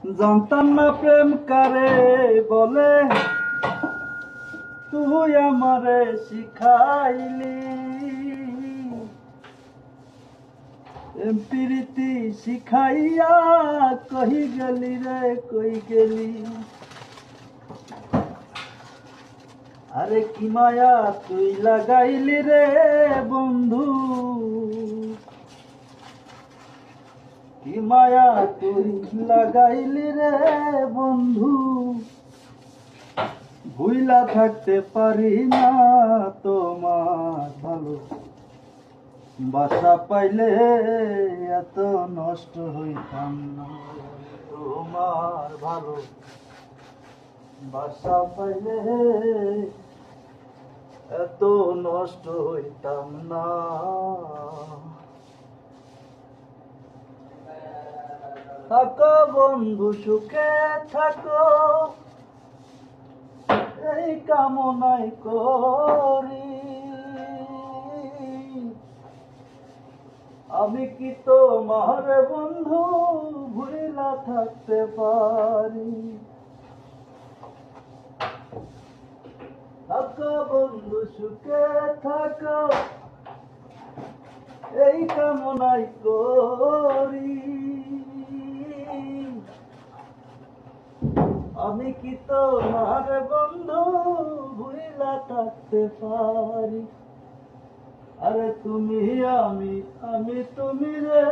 জানতাম না প্রেম কারে বলে, তুই আমারে শিখাইলি। প্রীতি শিখাইয়া কহি গেলি রে, কই গেলি। আরে কি মায়া তুই লাগাইলি রে বন্ধু, কি মায়া তুই লাগাইলি রে বন্ধু। ভুইলা থাকতে পারি না তোমার ভালো, বাসা পাইলে এত নষ্ট হইতাম না। তোমার ভালো বাসা পাইলে এত নষ্ট হইতাম না। থাকো বন্ধু সুখে থাকো, এই কামনাই করি। আমি কি তোমার বন্ধু ভুলিলা থাকতে পারি। থাকো বন্ধু সুখে থাকো, এই কামনাই করি। আমি কি তোমার বন্ধু ভুলিলা থাকতে পারি। আরে তুমি আমি, আমি তুমি রে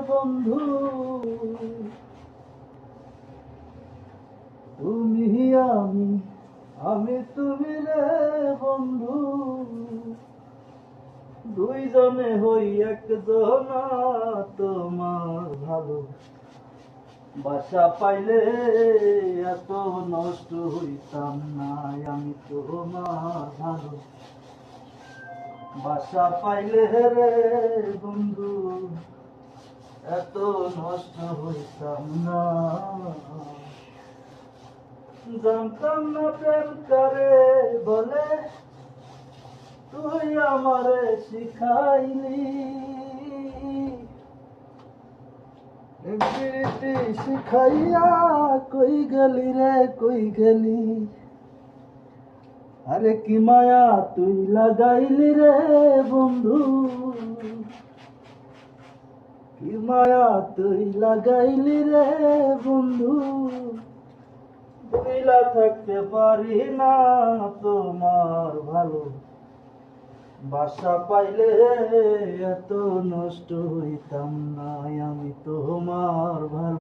বন্ধু, তুমি আমি, আমি তুমি রে বন্ধু। দুইজনে হই একজনা, তোমার ভালো বাসা পাইলে এত নষ্ট হইতাম না। আমি তোমার ভালো বাসা পাইলে রে বন্ধু এত নষ্ট হইতাম না। জানতাম না প্রেম কারে বলে, তুই আমারে শিখাইলি। প্রীতি শিখাইয়া কই গেলি রে, কই গেলি। আরে কি মায়া তুই লাগাইলি রে বন্ধু, কি মায়া তুই লাগাইলি রে বন্ধু। ভুইলা থাকতে পারি না তোমার ভালো, বাসা পাইলে এত নষ্ট হইতাম না। আমি তোমার ভালো।